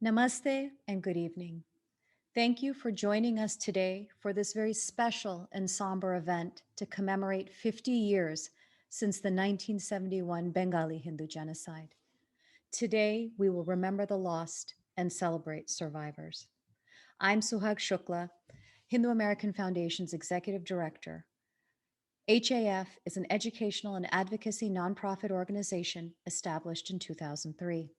Namaste and good evening. Thank you for joining us today for this very special and somber event to commemorate 50 years since the 1971 Bengali Hindu genocide. Today, we will remember the lost and celebrate survivors. I'm Suhag Shukla, Hindu American Foundation's Executive Director. HAF is an educational and advocacy nonprofit organization established in 2003.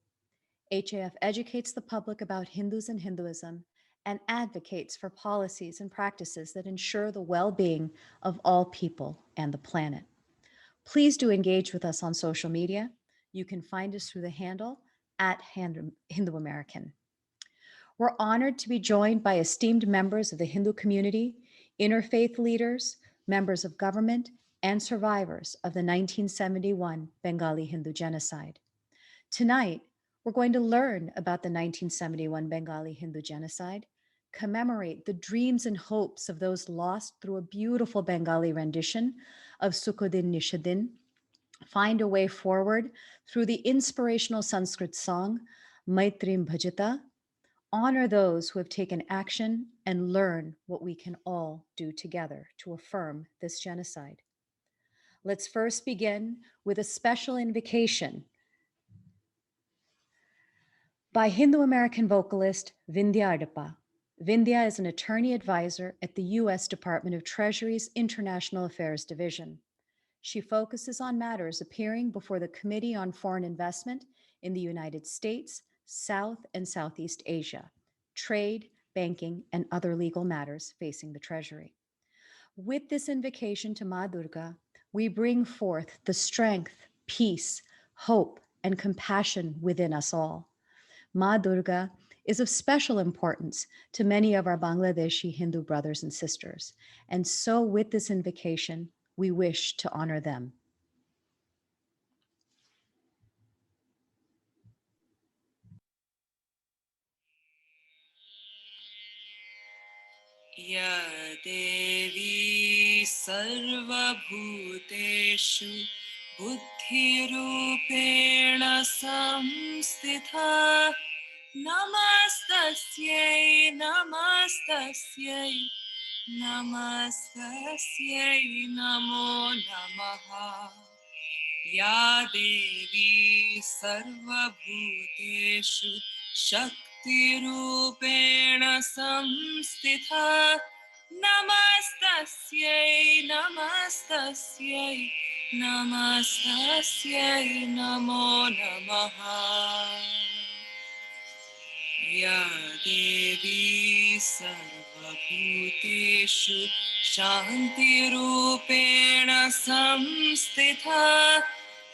HAF educates the public about Hindus and Hinduism and advocates for policies and practices that ensure the well being of all people and the planet. Please do engage with us on social media. You can find us through the handle at Hindu American. We're honored to be joined by esteemed members of the Hindu community, interfaith leaders, members of government, and survivors of the 1971 Bengali Hindu genocide. Tonight, we're going to learn about the 1971 Bengali Hindu genocide, commemorate the dreams and hopes of those lost through a beautiful Bengali rendition of Sukhodin Nishadin, find a way forward through the inspirational Sanskrit song Maitrim Bhajata, honor those who have taken action, and learn what we can all do together to affirm this genocide. Let's first begin with a special invocation by Hindu American vocalist Vindhya. Vindhya is an attorney advisor at the U.S. Department of Treasury's International Affairs Division. She focuses on matters appearing before the Committee on Foreign Investment in the United States, South and Southeast Asia, trade, banking, and other legal matters facing the Treasury. With this invocation to Ma Durga, we bring forth the strength, peace, hope, and compassion within us all. Ma Durga is of special importance to many of our Bangladeshi Hindu brothers and sisters, and so with this invocation, we wish to honor them. Ya Devi Sarvabhuteshu Buddhirupena Samstitha Namastasyai Namastasyai Namastasyai Namo Namaha Ya Devi Sarvabhuteshu Shaktirupena Samstitha Namastasyai Namastasyai Namastasyai Namo Namaha Ya Devi Sarvabhuteshu Shantirupena Samstitha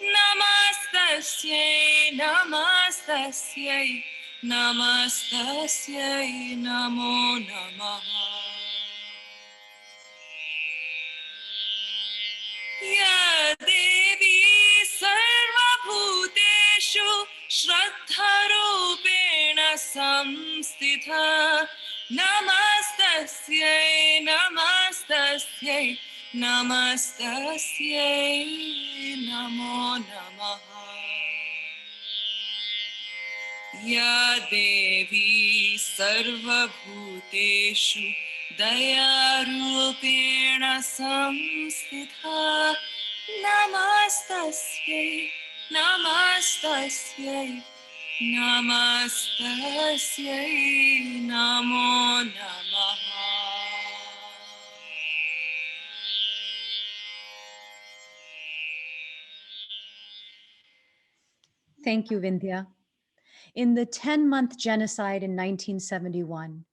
Namastasyai Namastasyai Namastasyai Namo Namaha Ya Devi Sarvabhuteshu Shraddharupena Samstitha Namastasyai Namastasyai Namastasyai Namo Namaha Ya Devi Sarvabhuteshu Dayarupena Samstitha Namastasyai Namastasyai Namastasyai Namo Namaha Thank you, Vindhya. In the 10-month genocide in 1971,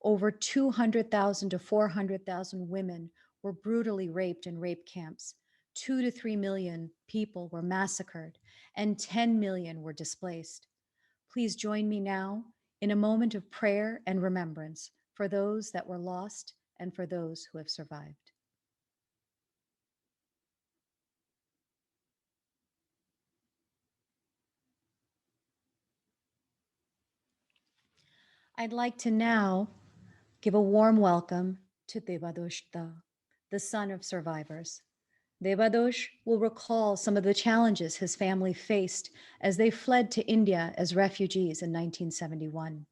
over 200,000 to 400,000 women were brutally raped in rape camps. 2 to 3 million people were massacred, and 10 million were displaced. Please join me now in a moment of prayer and remembrance for those that were lost and for those who have survived. I'd like to now give a warm welcome to Devadoshta, the son of survivors. Devadosh will recall some of the challenges his family faced as they fled to India as refugees in 1971,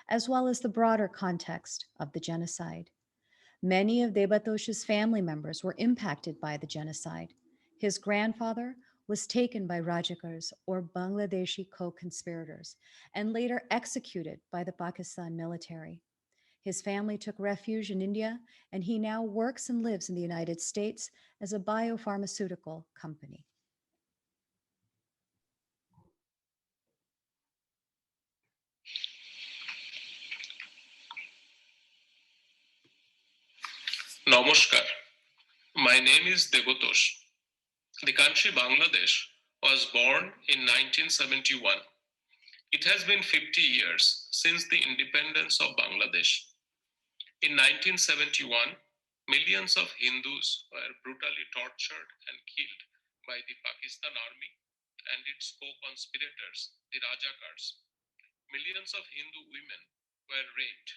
as well as the broader context of the genocide. Many of Debatosh's family members were impacted by the genocide. His grandfather was taken by Rajakars or Bangladeshi co-conspirators and later executed by the Pakistan military. His family took refuge in India, and he now works and lives in the United States as a biopharmaceutical company. Namaskar. My name is Devotosh. The country Bangladesh was born in 1971. It has been 50 years since the independence of Bangladesh. In 1971, millions of Hindus were brutally tortured and killed by the Pakistan army and its co-conspirators, the Rajakars. Millions of Hindu women were raped.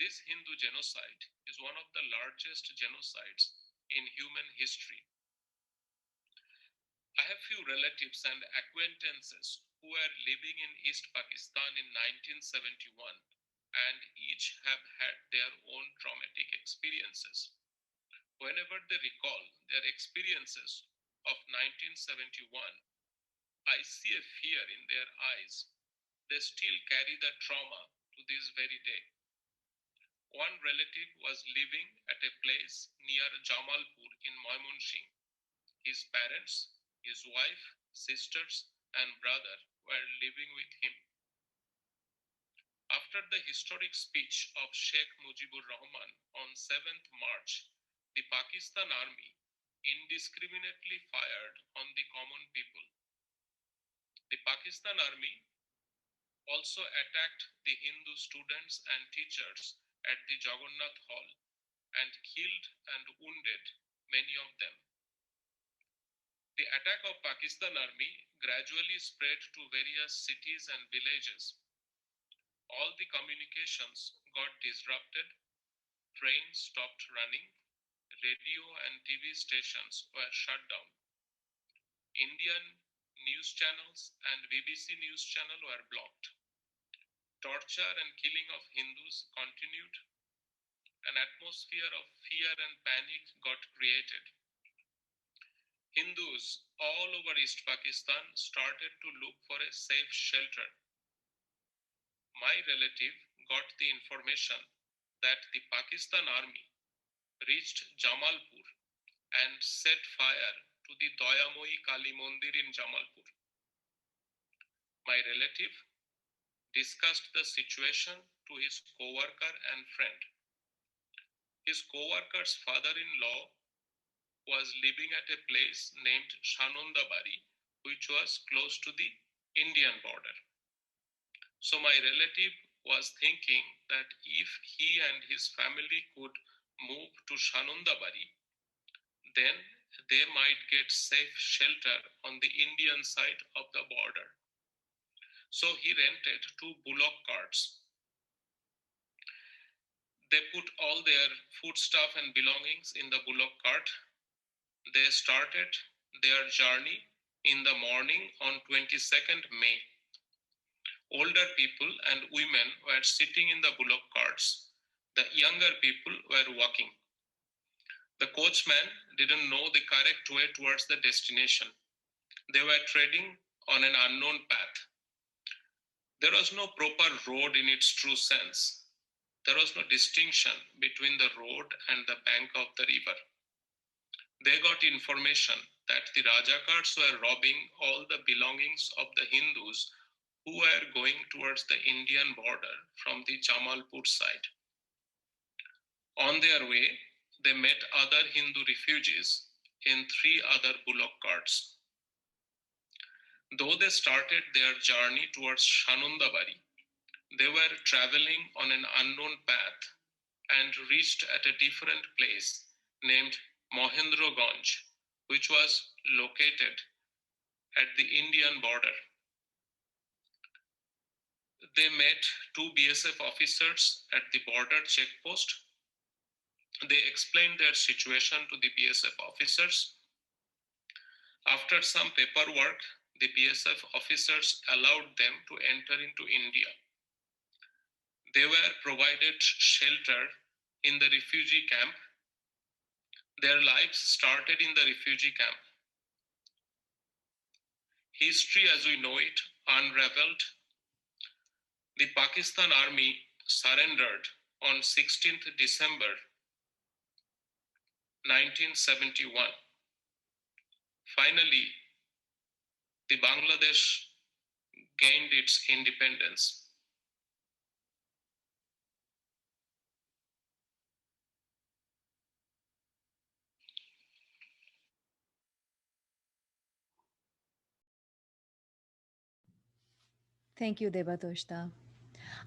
This Hindu genocide is one of the largest genocides in human history. I have few relatives and acquaintances who were living in East Pakistan in 1971 and each have had their own traumatic experiences. Whenever they recall their experiences of 1971, I see a fear in their eyes. They still carry that trauma to this very day. One relative was living at a place near Jamalpur in Moimonshing. His parents, his wife, sisters, and brother were living with him. After the historic speech of Sheikh Mujibur Rahman on 7th March, the Pakistan army indiscriminately fired on the common people. The Pakistan army also attacked the Hindu students and teachers at the Jagannath Hall and killed and wounded many of them. The attack of Pakistan army gradually spread to various cities and villages. All the communications got disrupted, trains stopped running, radio and TV stations were shut down. Indian news channels and BBC news channel were blocked. Torture and killing of Hindus continued. An atmosphere of fear and panic got created. Hindus all over East Pakistan started to look for a safe shelter. My relative got the information that the Pakistan army reached Jamalpur and set fire to the Dayamoyi Kali Mandir in Jamalpur. My relative discussed the situation to his co-worker and friend. His co-worker's father-in-law was living at a place named Shanondabari, which was close to the Indian border. So my relative was thinking that if he and his family could move to Shanondabari, then they might get safe shelter on the Indian side of the border. So he rented 2 bullock carts. They put all their foodstuff and belongings in the bullock cart. They started their journey in the morning on 22nd May. Older people and women were sitting in the bullock carts. The younger people were walking. The coachman didn't know the correct way towards the destination. They were treading on an unknown path. There was no proper road in its true sense. There was no distinction between the road and the bank of the river. They got information that the Rajakars were robbing all the belongings of the Hindus who were going towards the Indian border from the Jamalpur side. On their way, they met other Hindu refugees in 3 other bullock carts. Though they started their journey towards Shanondabari, they were traveling on an unknown path and reached at a different place named Mohendraganj, which was located at the Indian border. They met 2 BSF officers at the border checkpost. They explained their situation to the BSF officers. After some paperwork, the BSF officers allowed them to enter into India. They were provided shelter in the refugee camp. Their lives started in the refugee camp. History as we know it unraveled. The Pakistan army surrendered on 16th December 1971. Finally, the Bangladesh gained its independence. Thank you, Debatoshta.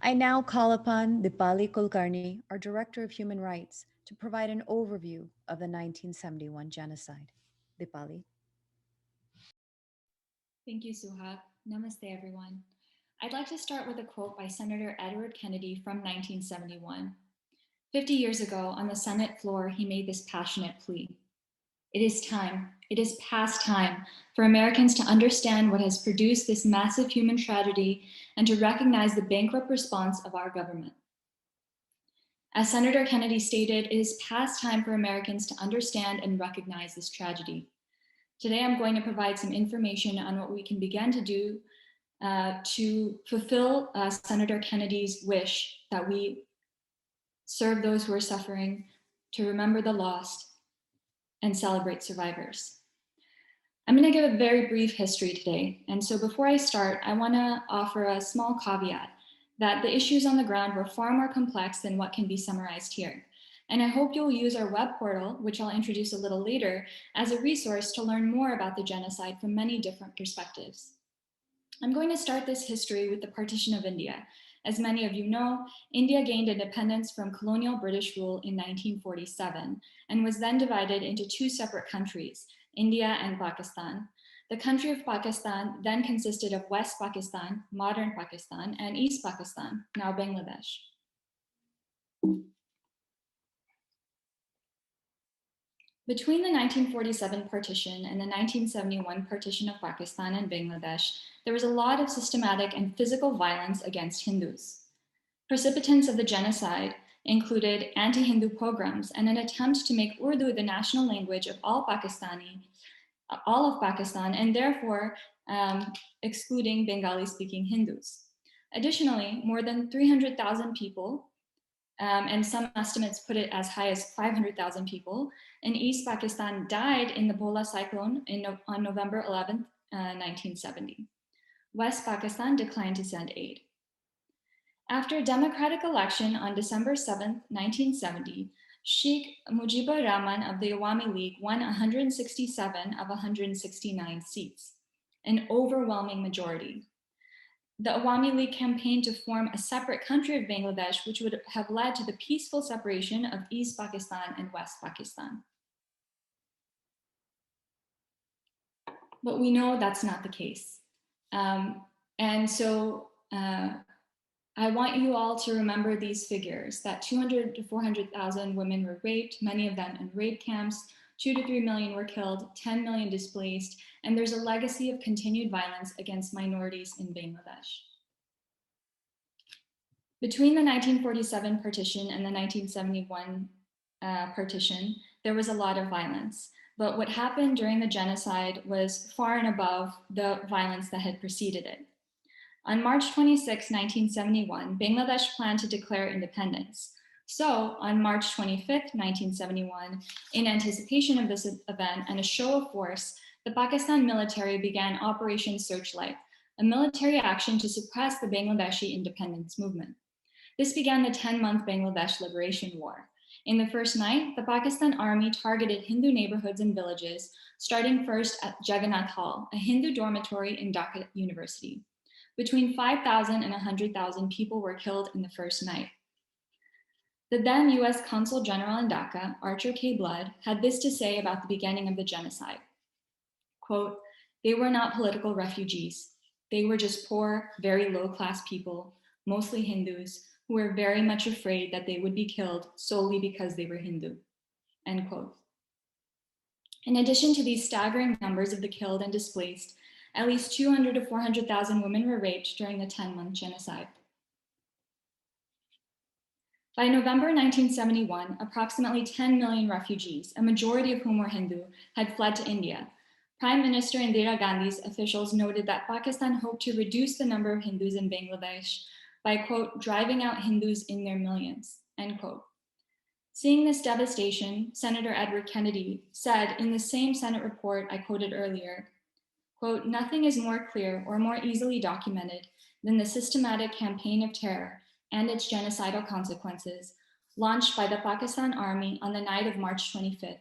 I now call upon Dipali Kulkarni, our Director of Human Rights, to provide an overview of the 1971 genocide. Dipali. Thank you, Suhab. Namaste, everyone. I'd like to start with a quote by Senator Edward Kennedy from 1971. 50 years ago, on the Senate floor, he made this passionate plea. It is past time for Americans to understand what has produced this massive human tragedy and to recognize the bankrupt response of our government. As Senator Kennedy stated, it is past time for Americans to understand and recognize this tragedy. Today, I'm going to provide some information on what we can begin to do to fulfill Senator Kennedy's wish that we serve those who are suffering, to remember the lost, and celebrate survivors. I'm going to give a very brief history today. And so before I start, I want to offer a small caveat that the issues on the ground were far more complex than what can be summarized here. And I hope you'll use our web portal, which I'll introduce a little later, as a resource to learn more about the genocide from many different perspectives. I'm going to start this history with the partition of India. As many of you know, India gained independence from colonial British rule in 1947 and was then divided into two separate countries, India and Pakistan. The country of Pakistan then consisted of West Pakistan, modern Pakistan, and East Pakistan, now Bangladesh. Between the 1947 partition and the 1971 partition of Pakistan and Bangladesh, there was a lot of systematic and physical violence against Hindus. Precipitants of the genocide included anti-Hindu pogroms and an attempt to make Urdu the national language of all of Pakistan, and therefore excluding Bengali-speaking Hindus. Additionally, more than 300,000 people, and some estimates put it as high as 500,000 people, in East Pakistan died in the Bola cyclone on November 11, 1970. West Pakistan declined to send aid. After a democratic election on December 7, 1970, Sheikh Mujibur Rahman of the Awami League won 167 of 169 seats, an overwhelming majority. The Awami League campaigned to form a separate country of Bangladesh, which would have led to the peaceful separation of East Pakistan and West Pakistan. But we know that's not the case. And so I want you all to remember these figures, that 200 to 400,000 women were raped, many of them in rape camps, 2 to 3 million were killed, 10 million displaced, and there's a legacy of continued violence against minorities in Bangladesh. Between the 1947 partition and the 1971 partition, there was a lot of violence. But what happened during the genocide was far and above the violence that had preceded it. On March 26, 1971, Bangladesh planned to declare independence. So on March 25, 1971, in anticipation of this event and a show of force, the Pakistan military began Operation Searchlight, a military action to suppress the Bangladeshi independence movement. This began the 10-month Bangladesh Liberation War. In the first night, the Pakistan army targeted Hindu neighborhoods and villages, starting first at Jagannath Hall, a Hindu dormitory in Dhaka University. Between 5,000 and 100,000 people were killed in the first night. The then US Consul General in Dhaka, Archer K. Blood, had this to say about the beginning of the genocide. Quote, "They were not political refugees. They were just poor, very low-class people, mostly Hindus, who were very much afraid that they would be killed solely because they were Hindu." End quote. In addition to these staggering numbers of the killed and displaced, at least 200 to 400,000 women were raped during the 10-month genocide. By November 1971, approximately 10 million refugees, a majority of whom were Hindu, had fled to India. Prime Minister Indira Gandhi's officials noted that Pakistan hoped to reduce the number of Hindus in Bangladesh by, quote, driving out Hindus in their millions, end quote. Seeing this devastation, Senator Edward Kennedy said in the same Senate report I quoted earlier, quote, nothing is more clear or more easily documented than the systematic campaign of terror and its genocidal consequences launched by the Pakistan Army on the night of March 25th.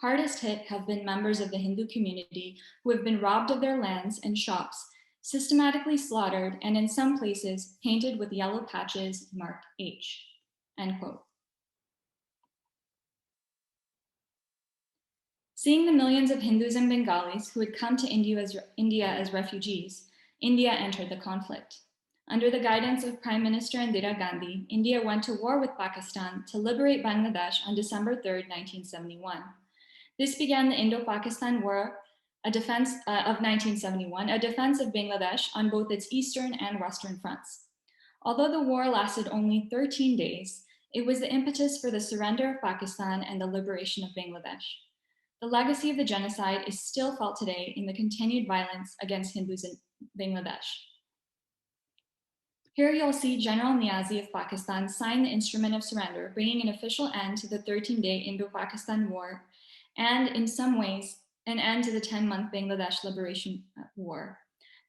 Hardest hit have been members of the Hindu community who have been robbed of their lands and shops, systematically slaughtered, and in some places painted with yellow patches marked H, end quote. Seeing the millions of Hindus and Bengalis who had come to India as refugees, India entered the conflict. Under the guidance of Prime Minister Indira Gandhi, India went to war with Pakistan to liberate Bangladesh on December 3, 1971. This began the Indo-Pakistan War, a defense of 1971, a defense of Bangladesh on both its eastern and western fronts. Although the war lasted only 13 days, it was the impetus for the surrender of Pakistan and the liberation of Bangladesh. The legacy of the genocide is still felt today in the continued violence against Hindus in Bangladesh. Here you'll see General Niazi of Pakistan sign the instrument of surrender, bringing an official end to the 13-day Indo-Pakistan War, and in some ways, an end to the 10-month Bangladesh Liberation War.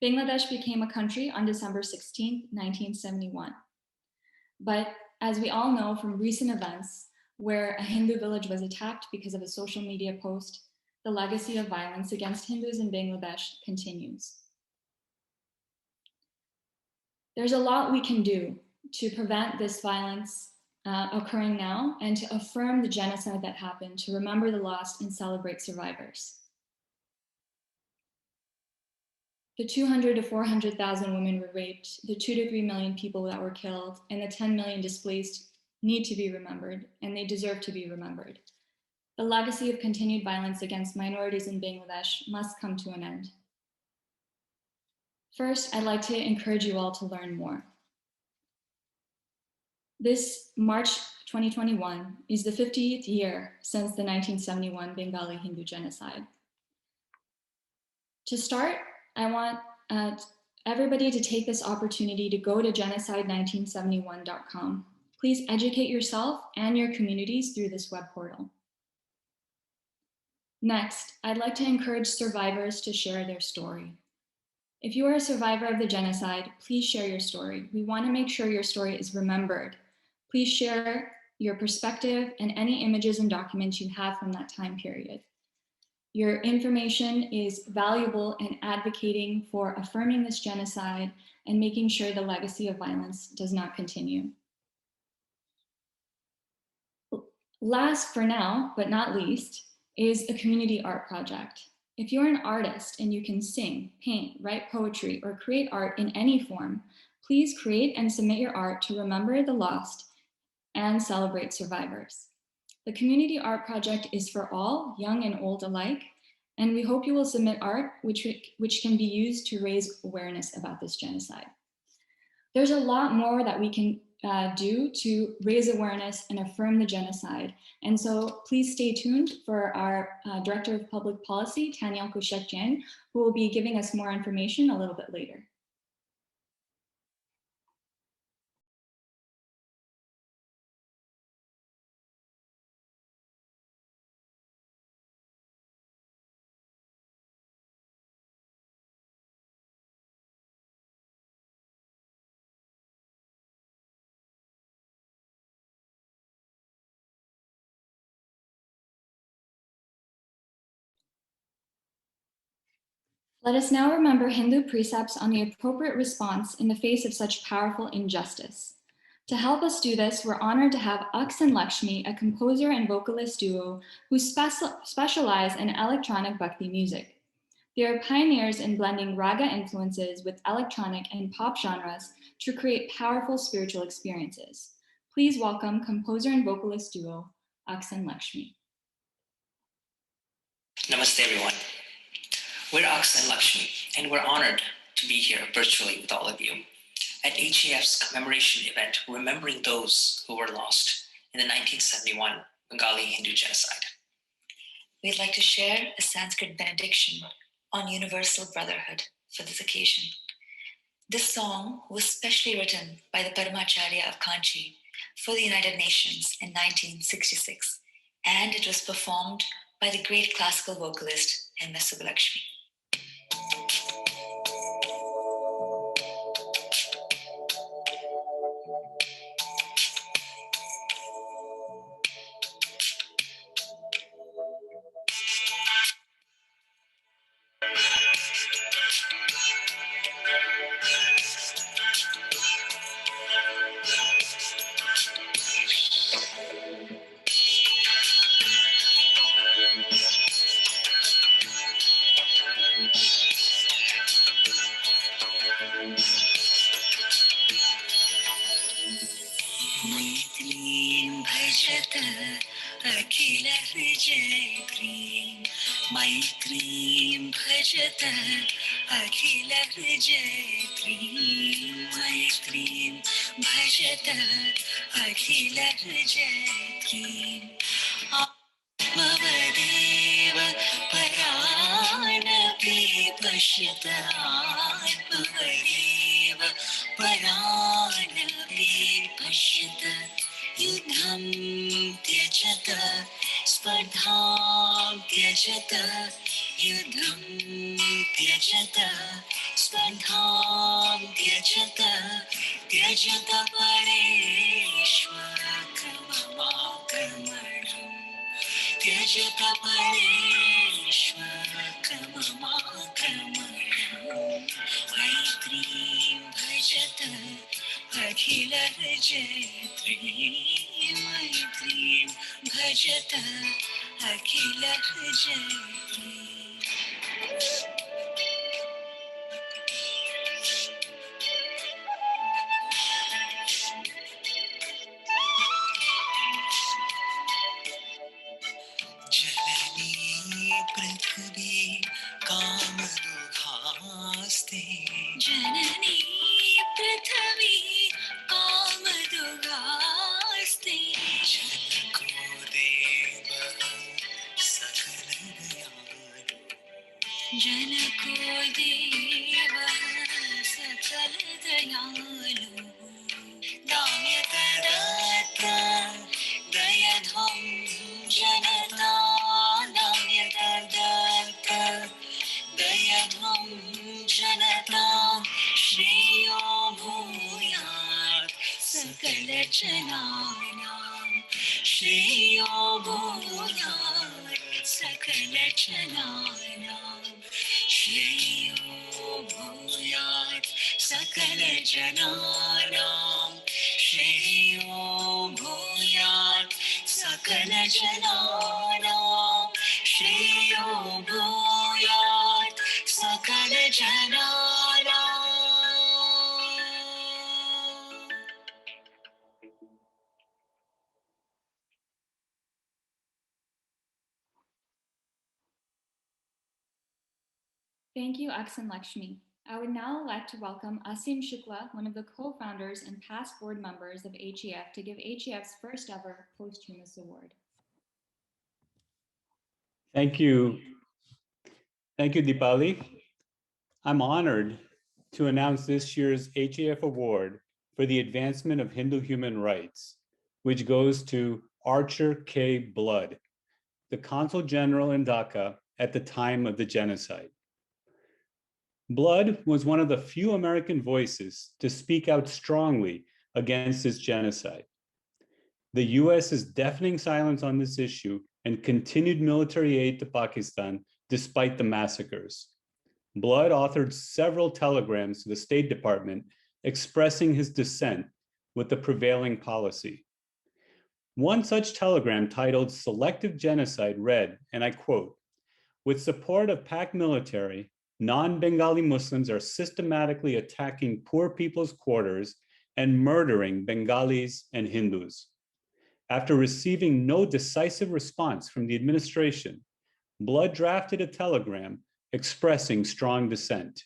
Bangladesh became a country on December 16, 1971. But as we all know from recent events, where a Hindu village was attacked because of a social media post, the legacy of violence against Hindus in Bangladesh continues. There's a lot we can do to prevent this violence occurring now and to affirm the genocide that happened, to remember the lost and celebrate survivors. The 200 to 400,000 women were raped, the 2 to 3 million people that were killed, and the 10 million displaced need to be remembered, and they deserve to be remembered. The legacy of continued violence against minorities in Bangladesh must come to an end. First, I'd like to encourage you all to learn more. This March 2021 is the 50th year since the 1971 Bengali Hindu genocide. To start, I want everybody to take this opportunity to go to genocide1971.com. Please educate yourself and your communities through this web portal. Next, I'd like to encourage survivors to share their story. If you are a survivor of the genocide, please share your story. We want to make sure your story is remembered. Please share your perspective and any images and documents you have from that time period. Your information is valuable in advocating for affirming this genocide and making sure the legacy of violence does not continue. Last for now, but not least, is a community art project. If you're an artist and you can sing, paint, write poetry, or create art in any form, please create and submit your art to remember the lost and celebrate survivors. The Community Art Project is for all, young and old alike, and we hope you will submit art which can be used to raise awareness about this genocide. There's a lot more that we can do to raise awareness and affirm the genocide. And so please stay tuned for our Director of Public Policy, Tanyal Kushek-Jain, who will be giving us more information a little bit later. Let us now remember Hindu precepts on the appropriate response in the face of such powerful injustice. To help us do this, we're honored to have Aks and Lakshmi, a composer and vocalist duo who specialize in electronic bhakti music. They are pioneers in blending raga influences with electronic and pop genres to create powerful spiritual experiences. Please welcome composer and vocalist duo, Aks and Lakshmi. Namaste, everyone. We're Aks and Lakshmi, and we're honored to be here virtually with all of you at HAF's commemoration event, remembering those who were lost in the 1971 Bengali Hindu genocide. We'd like to share a Sanskrit benediction on universal brotherhood for this occasion. This song was specially written by the Paramacharya of Kanchi for the United Nations in 1966, and it was performed by the great classical vocalist M.S. Subbulakshmi. Maitrim bhajata akhila hrijatrim Maitrim bhajata akhila hrijatrim Atmavadeva paranapi pashyata Atmavadeva paranapi pashyata Yudham tyajata spardham tyajata Yudham tyajata spardham tyajata Tyajata pareshvara kamamakamaram Tyajata pareshvara kamamakamaram Maitrim bhajata akhila hrijatrim Maitrim bhajata akhila hrijatrim Janani prithvi kamadughaste Janani prithvi kamadughaste Janako deva sakala dayalu Janako deva sakala dayalu Damyata datta dayadham janata Damyata datta dayadham janata Shreyo bhuyat sakala jananam Shreyo bhuyat sakala jananam Shreyo bhuyat sakala jananam Shreyo bhuyat sakala jananam Shreyo bhuyat sakala jananam Thank you, Aks and Lakshmi. I would now like to welcome Asim Shukla, one of the co-founders and past board members of HAF, to give HAF's first ever Posthumous Award. Thank you. Thank you, Deepali. I'm honored to announce this year's HAF Award for the advancement of Hindu human rights, which goes to Archer K. Blood, the Consul General in Dhaka at the time of the genocide. Blood was one of the few American voices to speak out strongly against this genocide. The US's deafening silence on this issue and continued military aid to Pakistan despite the massacres. Blood authored several telegrams to the State Department expressing his dissent with the prevailing policy. One such telegram titled Selective Genocide read, and I quote, "With support of Pak military, non-Bengali Muslims are systematically attacking poor people's quarters and murdering Bengalis and Hindus. After receiving no decisive response from the administration, Blood drafted a telegram expressing strong dissent.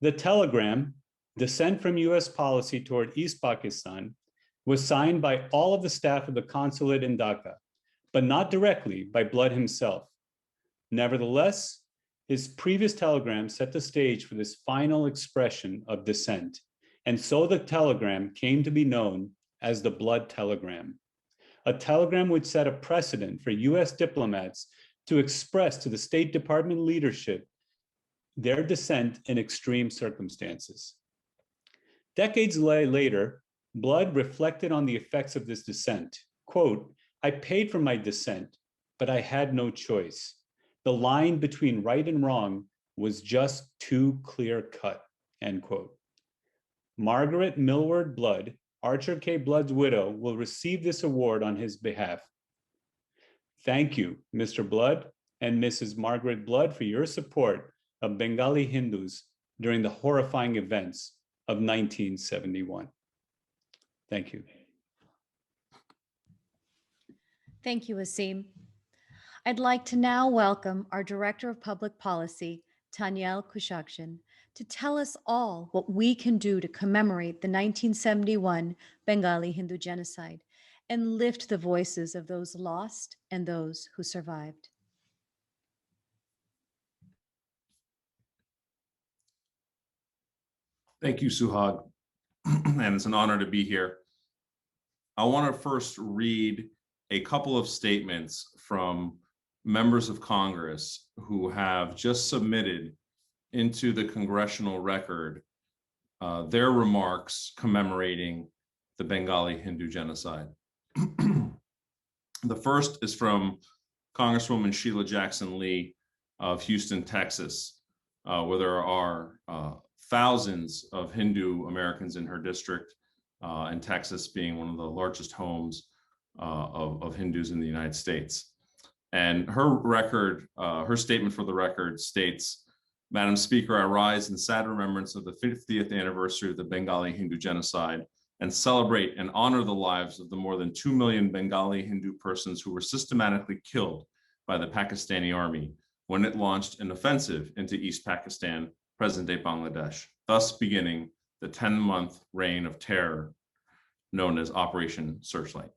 The telegram, Dissent from US Policy Toward East Pakistan, was signed by all of the staff of the consulate in Dhaka, but not directly by Blood himself. Nevertheless, his previous telegram set the stage for this final expression of dissent, and so the telegram came to be known as the Blood Telegram, a telegram which set a precedent for US diplomats to express to the State Department leadership their dissent in extreme circumstances. Decades later, Blood reflected on the effects of this dissent. Quote, "I paid for my dissent, but I had no choice. The line between right and wrong was just too clear-cut," end quote. Margaret Millward Blood, Archer K. Blood's widow, will receive this award on his behalf. Thank you, Mr. Blood and Mrs. Margaret Blood, for your support of Bengali Hindus during the horrifying events of 1971. Thank you. Thank you, Asim. I'd like to now welcome our Director of Public Policy, Tanyel Kushakshan, to tell us all what we can do to commemorate the 1971 Bengali Hindu genocide and lift the voices of those lost and those who survived. Thank you, Suhag, and it's an honor to be here. I want to first read a couple of statements from members of Congress who have just submitted into the Congressional record their remarks commemorating the Bengali Hindu genocide. The first is from Congresswoman Sheila Jackson Lee of Houston, Texas, where there are thousands of Hindu Americans in her district, and Texas being one of the largest homes of Hindus in the United States. And her record, her statement for the record states, "Madam Speaker, I rise in sad remembrance of the 50th anniversary of the Bengali Hindu genocide and celebrate and honor the lives of the more than 2 million Bengali Hindu persons who were systematically killed by the Pakistani army when it launched an offensive into East Pakistan, present-day Bangladesh, thus beginning the 10-month reign of terror known as Operation Searchlight.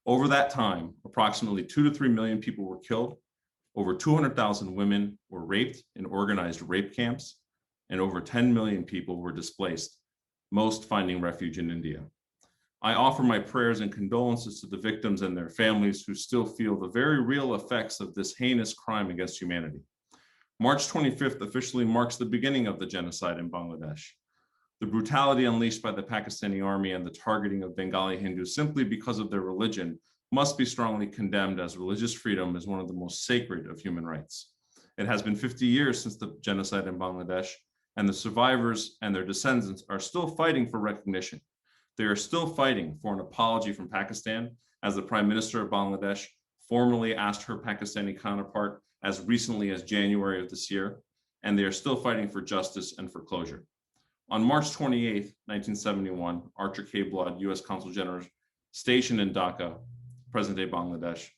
Over that time, approximately 2 to 3 million people were killed, over 200,000 women were raped in organized rape camps, and over 10 million people were displaced, most finding refuge in India. I offer my prayers and condolences to the victims and their families who still feel the very real effects of this heinous crime against humanity. March 25th officially marks the beginning of the genocide in Bangladesh. The brutality unleashed by the Pakistani army and the targeting of Bengali Hindus simply because of their religion must be strongly condemned, as religious freedom is one of the most sacred of human rights. It has been 50 years since the genocide in Bangladesh, and the survivors and their descendants are still fighting for recognition. They are still fighting for an apology from Pakistan, as the Prime Minister of Bangladesh formally asked her Pakistani counterpart as recently as January of this year, and they are still fighting for justice and for closure. On March 28th, 1971, Archer K. Blood, U.S. Consul General stationed in Dhaka, present-day Bangladesh,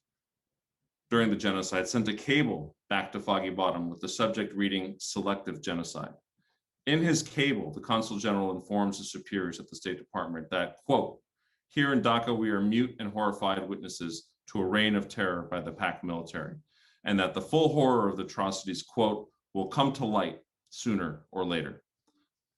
during the genocide, sent a cable back to Foggy Bottom with the subject reading "Selective Genocide." In his cable, the Consul General informs his superiors at the State Department that, quote, "Here in Dhaka, we are mute and horrified witnesses to a reign of terror by the Pak military, and that the full horror of the atrocities, quote, will come to light sooner or later.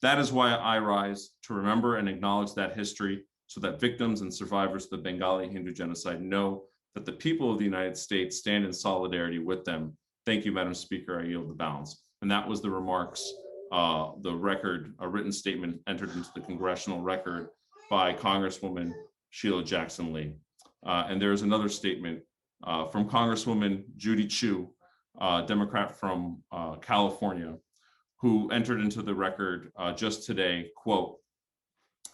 That is why I rise to remember and acknowledge that history so that victims and survivors of the Bengali Hindu genocide know that the people of the United States stand in solidarity with them. Thank you, Madam Speaker. I yield the balance." And that was the remarks, the record, a written statement entered into the Congressional record by Congresswoman Sheila Jackson Lee. And there is another statement from Congresswoman Judy Chu, Democrat from California, who entered into the record just today, quote,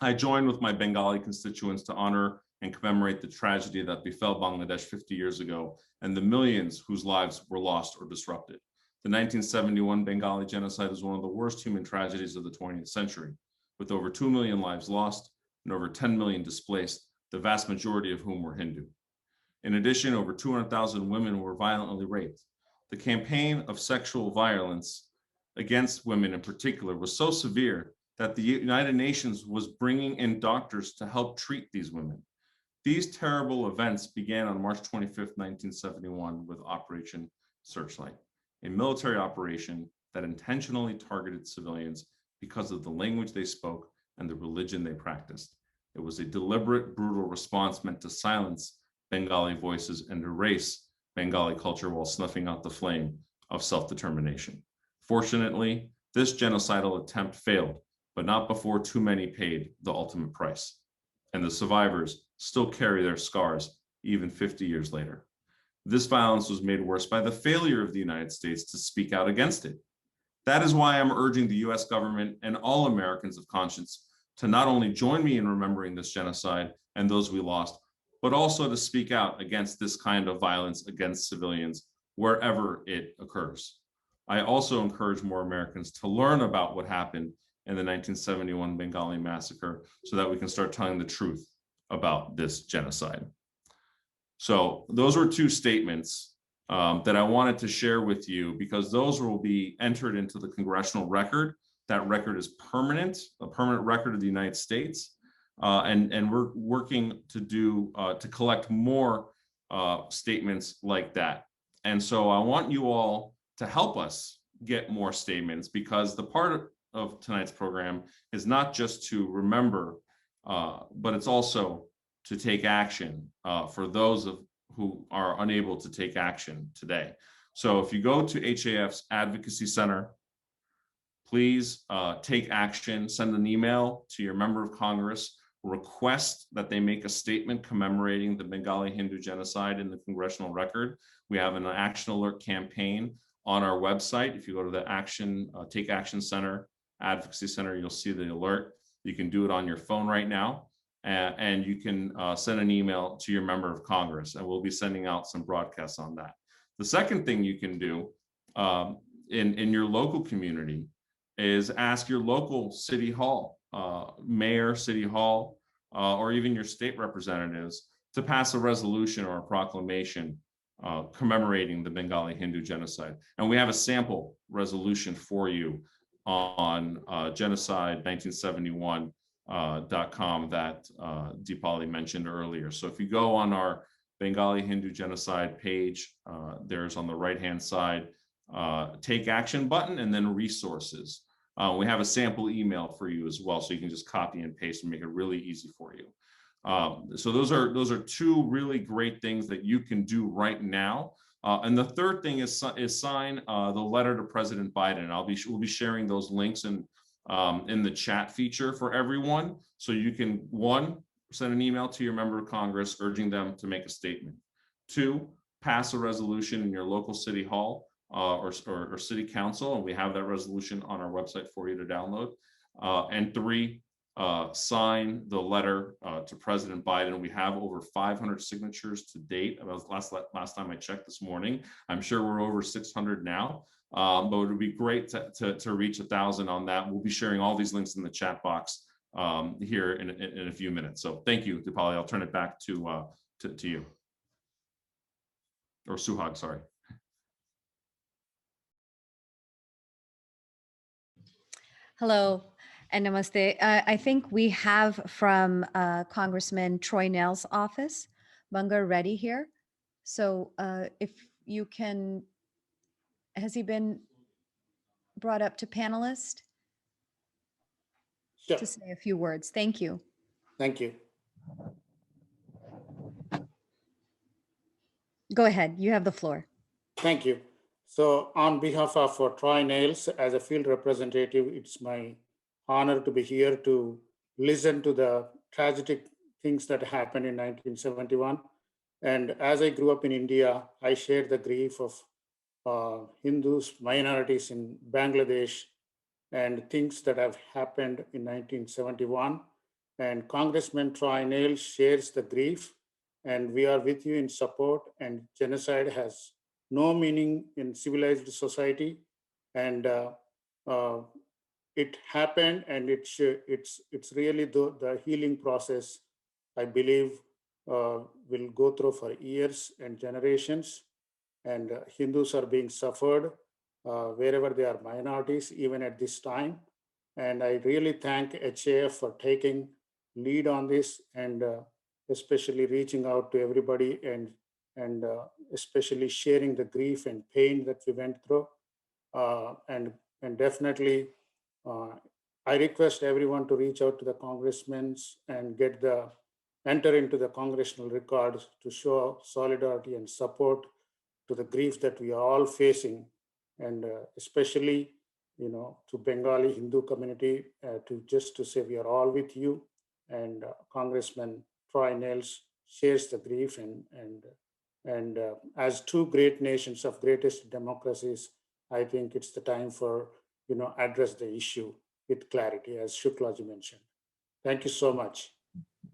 "I join with my Bengali constituents to honor and commemorate the tragedy that befell Bangladesh 50 years ago and the millions whose lives were lost or disrupted. The 1971 Bengali genocide is one of the worst human tragedies of the 20th century, with over 2 million lives lost and over 10 million displaced, the vast majority of whom were Hindu. In addition, over 200,000 women were violently raped. The campaign of sexual violence against women in particular was so severe that the United Nations was bringing in doctors to help treat these women. These terrible events began on March 25th, 1971 with Operation Searchlight, a military operation that intentionally targeted civilians because of the language they spoke and the religion they practiced. It was a deliberate, brutal response meant to silence Bengali voices and erase Bengali culture while snuffing out the flame of self-determination. Fortunately, this genocidal attempt failed, but not before too many paid the ultimate price. And the survivors still carry their scars even 50 years later. This violence was made worse by the failure of the United States to speak out against it. That is why I'm urging the US government and all Americans of conscience to not only join me in remembering this genocide and those we lost, but also to speak out against this kind of violence against civilians wherever it occurs. I also encourage more Americans to learn about what happened in the 1971 Bengali massacre so that we can start telling the truth about this genocide. So those were two statements that I wanted to share with you because those will be entered into the congressional record. That record is permanent, a permanent record of the United States. And we're working to collect more statements like that. And so I want you all to help us get more statements because the part of tonight's program is not just to remember, but it's also to take action for those who are unable to take action today. So if you go to HAF's Advocacy Center, please take action, send an email to your member of Congress, request that they make a statement commemorating the Bengali Hindu genocide in the congressional record. We have an action alert campaign on our website. If you go to the Take Action Center, Advocacy Center, you'll see the alert. You can do it on your phone right now, and you can send an email to your member of Congress, and we'll be sending out some broadcasts on that. The second thing you can do in your local community is ask your local city hall, mayor, city hall, or even your state representatives to pass a resolution or a proclamation commemorating the Bengali Hindu genocide. And we have a sample resolution for you on genocide1971.com that Deepali mentioned earlier. So if you go on our Bengali Hindu genocide page, there's on the right-hand side, take action button and then resources. We have a sample email for you as well, so you can just copy and paste and make it really easy for you. So those are two really great things that you can do right now. And the third thing is sign the letter to President Biden. We'll be sharing those links in the chat feature for everyone. So you can, one, send an email to your member of Congress urging them to make a statement. Two, pass a resolution in your local city hall or city council, and we have that resolution on our website for you to download. And three, sign the letter to President Biden. We have over 500 signatures to date. Last time I checked this morning. I'm sure we're over 600 now, but it would be great to reach 1,000 on that. We'll be sharing all these links in the chat box here in a few minutes. So thank you, Deepali. I'll turn it back to you. Or Suhag, sorry. Hello and namaste. I think we have from Congressman Troy Nell's office, Bungar Reddy here. So if you can, has he been brought up to panelist? Sure. To say a few words. Thank you. Thank you. Go ahead. You have the floor. Thank you. So on behalf of Troy Nails, as a field representative, it's my honor to be here to listen to the tragic things that happened in 1971. And as I grew up in India, I shared the grief of Hindus, minorities in Bangladesh, and things that have happened in 1971. And Congressman Troy Nails shares the grief, and we are with you in support. And genocide has no meaning in civilized society, and it happened, and it's really the healing process, I believe, will go through for years and generations. and Hindus are being suffered wherever they are minorities, even at this time. And I really thank HAF for taking lead on this and especially reaching out to everybody and especially sharing the grief and pain that we went through. And definitely, I request everyone to reach out to the congressmen and enter into the congressional records to show solidarity and support to the grief that we are all facing, and especially, to Bengali Hindu community, to say we are all with you. And Congressman Troy Nels shares the grief, and as two great nations of greatest democracies, I think it's the time for address the issue with clarity, as Shuklaji mentioned. Thank you so much.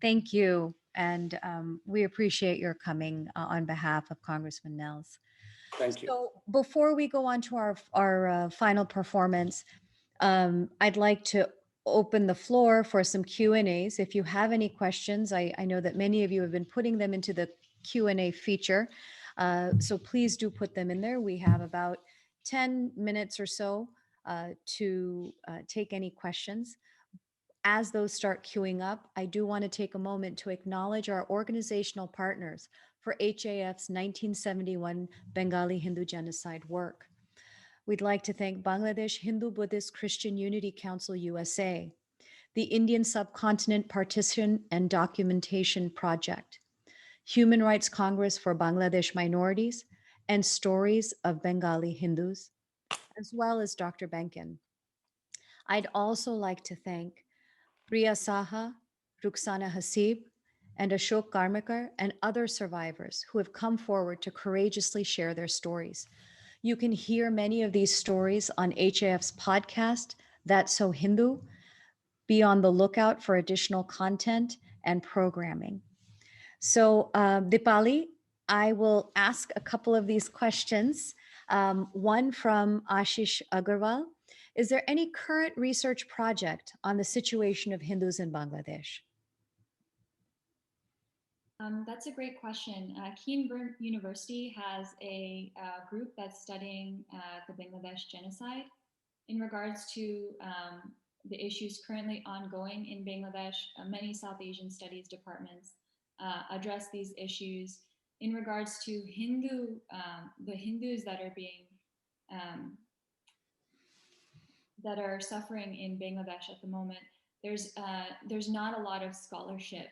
Thank you. And we appreciate your coming on behalf of Congressman Nels. Thank you. So before we go on to our final performance, I'd like to open the floor for some Q&As. If you have any questions, I know that many of you have been putting them into the Q&A feature. So please do put them in there. We have about 10 minutes or so to take any questions. As those start queuing up, I do want to take a moment to acknowledge our organizational partners for HAF's 1971 Bengali Hindu genocide work. We'd like to thank Bangladesh Hindu Buddhist Christian Unity Council USA, the Indian Subcontinent Partition and Documentation Project, Human Rights Congress for Bangladesh Minorities, and Stories of Bengali Hindus, as well as Dr. Benkin. I'd also like to thank Priya Saha, Ruxana Hasib, and Ashok Karmakar, and other survivors who have come forward to courageously share their stories. You can hear many of these stories on HAF's podcast, That's So Hindu. Be on the lookout for additional content and programming. So, Dipali, I will ask a couple of these questions. One from Ashish Agarwal. Is there any current research project on the situation of Hindus in Bangladesh? That's a great question. Keene University has a group that's studying the Bangladesh genocide. In regards to the issues currently ongoing in Bangladesh, many South Asian studies departments address these issues. In regards to the Hindus that are being that are suffering in Bangladesh at the moment, there's not a lot of scholarship.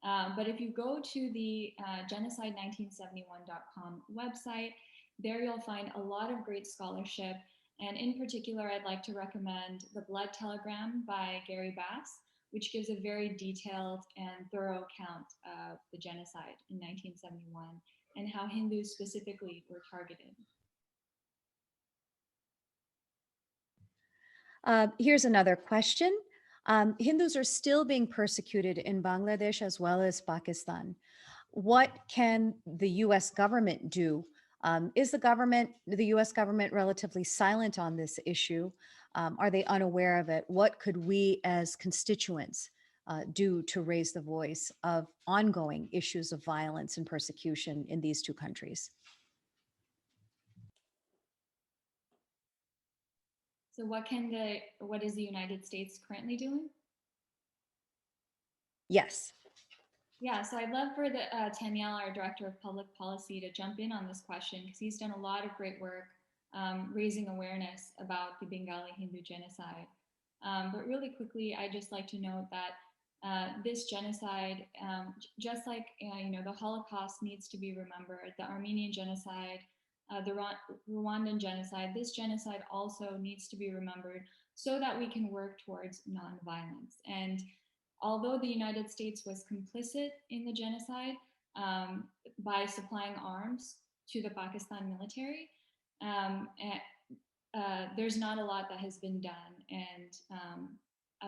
But if you go to the genocide1971.com website, there you'll find a lot of great scholarship. And in particular, I'd like to recommend The Blood Telegram by Gary Bass, which gives a very detailed and thorough account of the genocide in 1971 and how Hindus specifically were targeted. Here's another question. Hindus are still being persecuted in Bangladesh as well as Pakistan. What can the US government do? Is the US government relatively silent on this issue? Are they unaware of it? What could we as constituents do to raise the voice of ongoing issues of violence and persecution in these two countries? So what is the United States currently doing? Yes. Yeah, so I'd love for the Tanyel, our Director of Public Policy, to jump in on this question because he's done a lot of great work raising awareness about the Bengali Hindu genocide. But really quickly, I'd just like to note that this genocide, just like the Holocaust needs to be remembered, the Armenian genocide, the Rwandan genocide, this genocide also needs to be remembered so that we can work towards nonviolence. And although the United States was complicit in the genocide by supplying arms to the Pakistan military, there's not a lot that has been done. And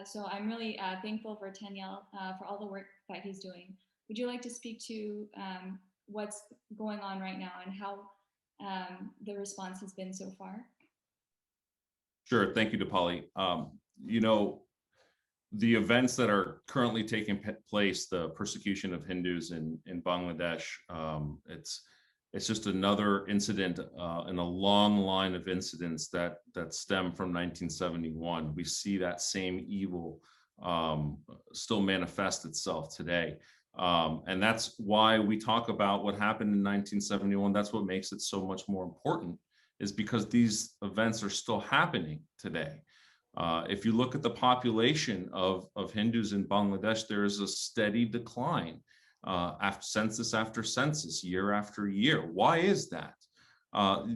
so I'm really thankful for Tanyel for all the work that he's doing. Would you like to speak to what's going on right now and how the response has been so far? Sure, thank you, Dipali. The events that are currently taking place, the persecution of Hindus in Bangladesh, It's just another incident in a long line of incidents that stem from 1971. We see that same evil still manifest itself today. And that's why we talk about what happened in 1971. That's what makes it so much more important, is because these events are still happening today. If you look at the population of Hindus in Bangladesh, there is a steady decline after census, year after year. Why is that?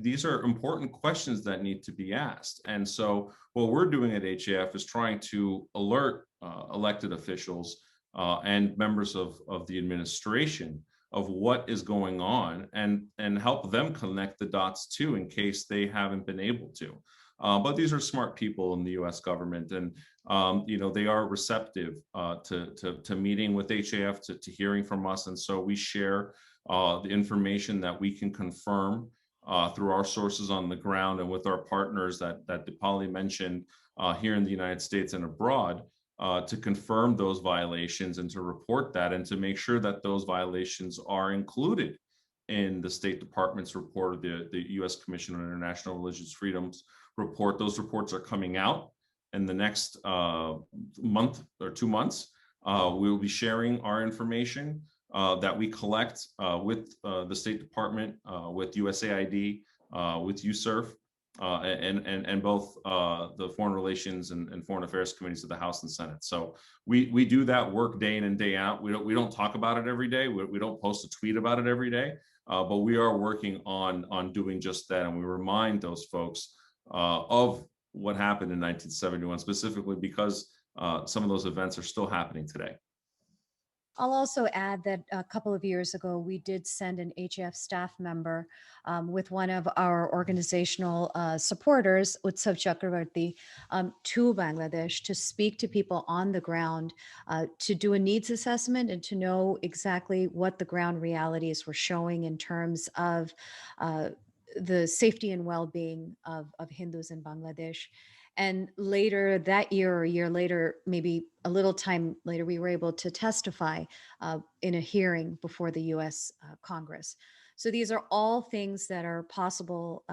These are important questions that need to be asked. And so what we're doing at HAF is trying to alert elected officials and members of the administration of what is going on, and help them connect the dots too, in case they haven't been able to. But these are smart people in the U.S. government, and they are receptive to meeting with HAF, to hearing from us, and so we share the information that we can confirm through our sources on the ground and with our partners that Dipali mentioned here in the United States and abroad, to confirm those violations and to report that, and to make sure that those violations are included in the State Department's report, the U.S. Commission on International Religious Freedoms report. Those reports are coming out in the next month or 2 months. We will be sharing our information that we collect with the State Department, with USAID, with USCIRF, and both the Foreign Relations and Foreign Affairs Committees of the House and Senate. So we do that work day in and day out. We don't talk about it every day. We don't post a tweet about it every day, but we are working on doing just that. And we remind those folks of what happened in 1971, specifically because some of those events are still happening today. I'll also add that a couple of years ago, we did send an HAF staff member with one of our organizational supporters, Utsav Chakravarti, to Bangladesh to speak to people on the ground, to do a needs assessment and to know exactly what the ground realities were showing in terms of the safety and well-being of Hindus in Bangladesh. And later that year, or a year later, maybe a little time later, we were able to testify in a hearing before the US Congress. So these are all things that are possible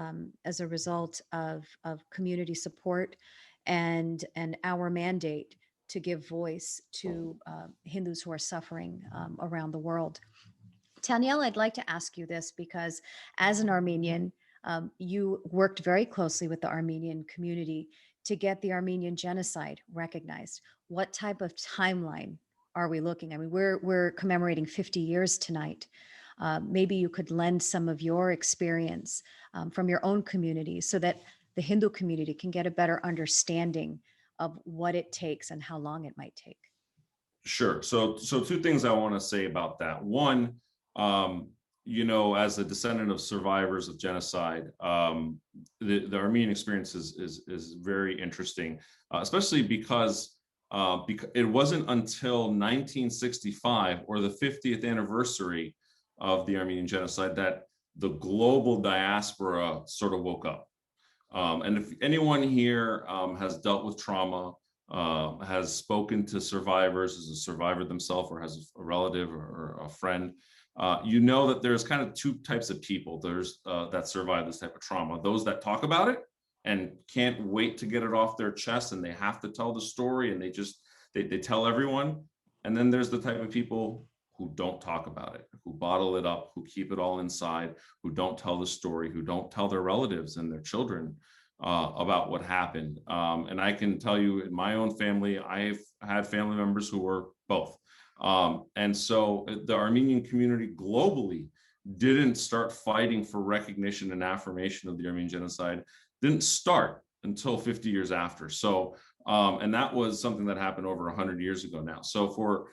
as a result of community support and our mandate to give voice to Hindus who are suffering around the world. Taniel, I'd like to ask you this because as an Armenian, you worked very closely with the Armenian community to get the Armenian genocide recognized. What type of timeline are we looking? I mean, we're commemorating 50 years tonight. Maybe you could lend some of your experience from your own community so that the Hindu community can get a better understanding of what it takes and how long it might take. Sure. So two things I want to say about that. One, as a descendant of survivors of genocide, the Armenian experience is very interesting, especially because it wasn't until 1965, or the 50th anniversary of the Armenian genocide, that the global diaspora sort of woke up. And if anyone here has dealt with trauma, has spoken to survivors, as a survivor themselves, or has a relative or a friend, you know that there's kind of two types of people. There's that survive this type of trauma. Those that talk about it and can't wait to get it off their chest, and they have to tell the story, and they tell everyone. And then there's the type of people who don't talk about it, who bottle it up, who keep it all inside, who don't tell the story, who don't tell their relatives and their children about what happened. And I can tell you, in my own family, I've had family members who were both. And so the Armenian community globally didn't start fighting for recognition and affirmation of the Armenian genocide, didn't start until 50 years after. So, and that was something that happened over 100 years ago now. So for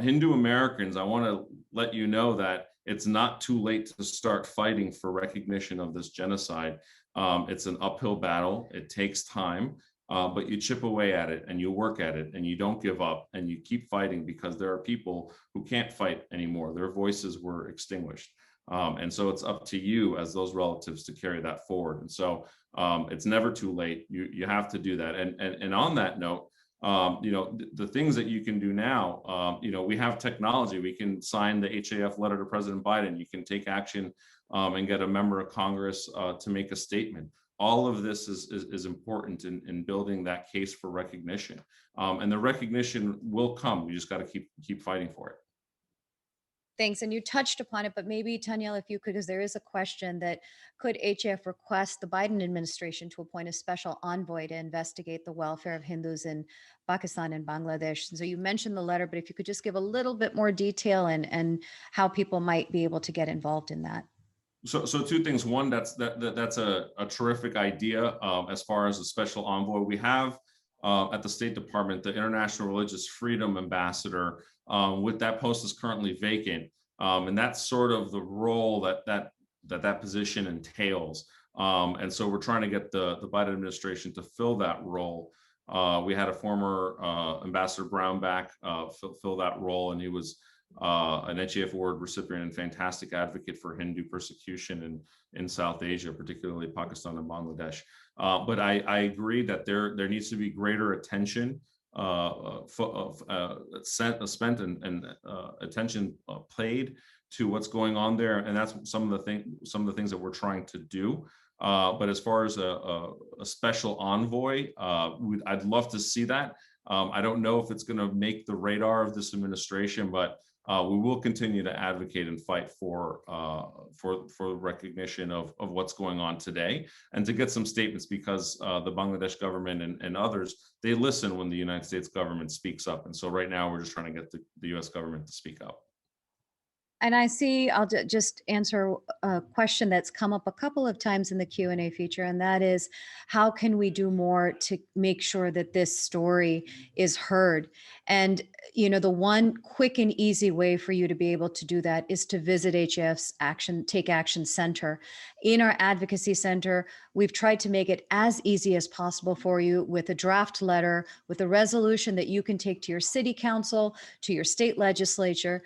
Hindu Americans, I want to let you know that it's not too late to start fighting for recognition of this genocide. It's an uphill battle. It takes time. But you chip away at it, and you work at it, and you don't give up, and you keep fighting, because there are people who can't fight anymore. Their voices were extinguished. And so it's up to you as those relatives to carry that forward. And so it's never too late. You have to do that. And on that note, The things that you can do now, we have technology. We can sign the HAF letter to President Biden. You can take action and get a member of Congress to make a statement. All of this is important in building that case for recognition. And the recognition will come. We just got to keep fighting for it. Thanks. And you touched upon it, but maybe, Tanyel, if you could, because there is a question that could HAF request the Biden administration to appoint a special envoy to investigate the welfare of Hindus in Pakistan and Bangladesh? And so you mentioned the letter, but if you could just give a little bit more detail and how people might be able to get involved in that. So two things. One, that's a terrific idea as far as a special envoy. We have at the State Department the International Religious Freedom Ambassador. With that post is currently vacant, and that's sort of the role that position entails. And so we're trying to get the Biden administration to fill that role. We had a former Ambassador Brownback fill that role, and he was an HAF Award recipient and fantastic advocate for Hindu persecution in South Asia, particularly Pakistan and Bangladesh. But I agree that there needs to be greater attention spent and attention paid to what's going on there, and that's some of the things that we're trying to do. But as far as a special envoy, I'd love to see that. I don't know if it's going to make the radar of this administration, but we will continue to advocate and fight for recognition of what's going on today, and to get some statements, because the Bangladesh government and others, they listen when the United States government speaks up. And so right now we're just trying to get the US government to speak up. And I see, I'll just answer a question that's come up a couple of times in the Q&A feature, and that is, how can we do more to make sure that this story is heard? And, the one quick and easy way for you to be able to do that is to visit HAF's Take Action Center. In our Advocacy Center, we've tried to make it as easy as possible for you with a draft letter, with a resolution that you can take to your city council, to your state legislature.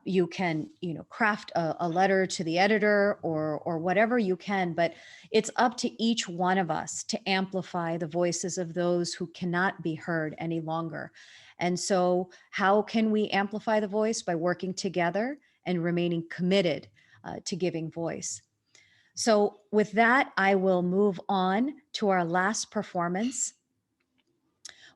You can craft a letter to the editor or whatever you can, but it's up to each one of us to amplify the voices of those who cannot be heard any longer. And so how can we amplify the voice? By working together and remaining committed to giving voice. So with that, I will move on to our last performance.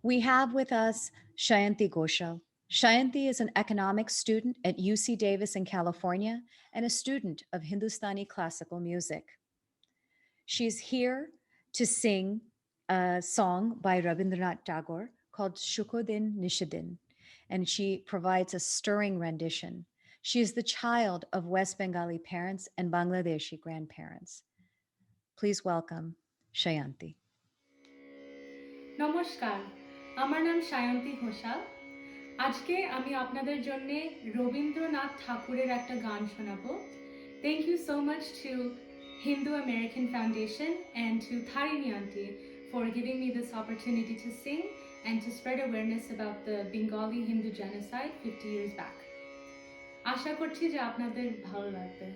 We have with us Shayanti Ghoshal. Shayanti is an economics student at UC Davis in California and a student of Hindustani classical music. She's here to sing a song by Rabindranath Tagore called Shukodin Nishidin, and she provides a stirring rendition. She is the child of West Bengali parents and Bangladeshi grandparents. Please welcome Shayanti. নমস্কার, আমার নাম সায়ন্তী ঘোষাল। আজকে আমি আপনাদের জন্য রবীন্দ্রনাথ ঠাকুরের একটা গান শোনাবো। Thank you so much to Hindu American Foundation and to Tarini Aunty for giving me this opportunity to sing and to spread awareness about the Bengali Hindu genocide 50 years back. আশা করছি যে আপনাদের ভালো লাগবে।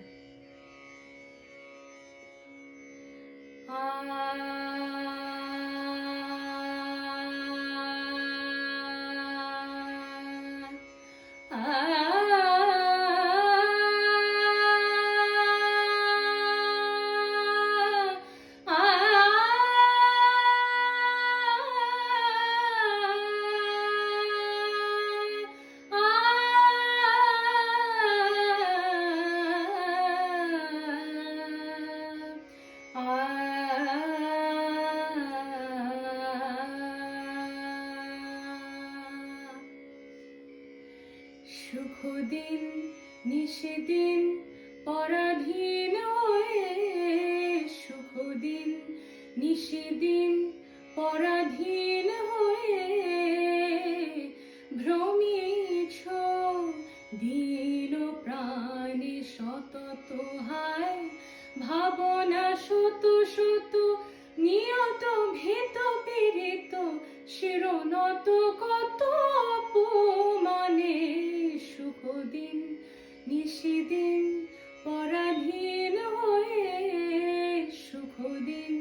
সুখদিন নিশিদিন পরাধীন হয়ে, সুখদিন নিশিদিন পরাধীন হয়ে ভ্রমিছ দিন প্রাণে সতত হায়, ভাবনা শত শত নিয়ত ভীত পীড়িত শিরনত কত অপমানে। সুখদিন নিশিদিন পরাধীন হয়ে, সুখদিন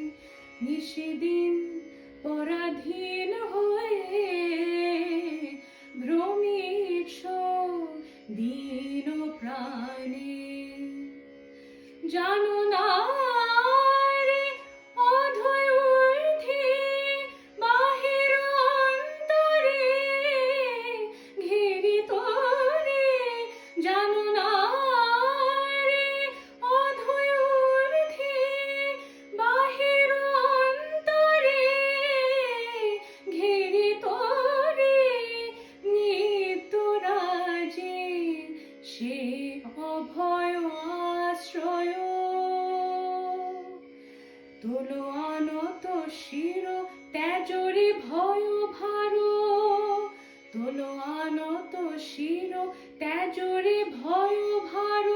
নিশিদিন পরাধীন হয়ে দীন প্রাণে জানো না রে অধৈ ঊর্ধ্বে বাহির অন্তরে ঘেরি তোরে জানো না রে অধৈ ঊর্ধ্বে বাহির অন্তরে ঘেরি তোরে নিত্য রাজে সে অভয় আশ্রয় তোলো আনত শির ত্যাজরে ভয় ভার তোলো আনত শির ত্যাজরে ভয় ভার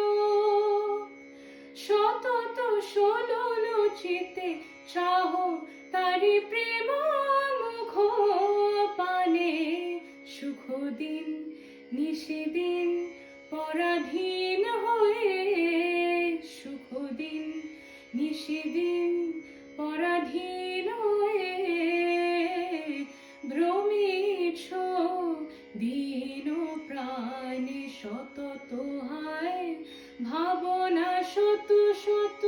সতত সলল চিতে চাহ তারি প্রেম মুখ পানে সুখ দিন নিশিদিন পরাধীন হয়ে সুখ দিন নিশিদিন পরাধীন হয়ে ভ্রমিছ দীন প্রাণে সতত হায় ভাবনা শত শত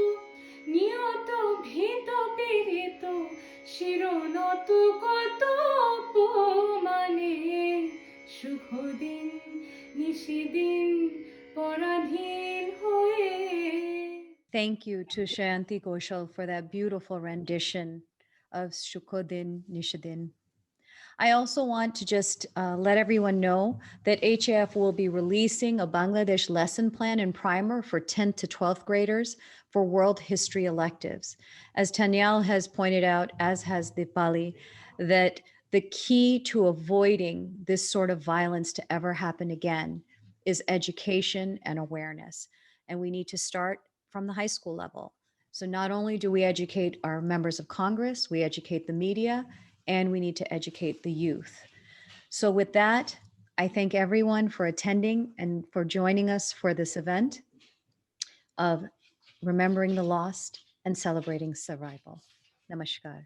নিয়ত ভীত পীড়িত শিরনত কত অপমানে সুখ দিন নিশিদিন পরাধীন হয়ে। Thank you to Shayanti Ghoshal for that beautiful rendition of Shukodin Nishadin. I also want to just let everyone know that HAF will be releasing a Bangladesh lesson plan and primer for 10th to 12th graders for world history electives. As Tanyal has pointed out, as has Dipali, that the key to avoiding this sort of violence to ever happen again is education and awareness. And we need to start from the high school level. So not only do we educate our members of Congress, we educate the media, and we need to educate the youth. So with that, I thank everyone for attending and for joining us for this event of remembering the lost and celebrating survival. Namaskar.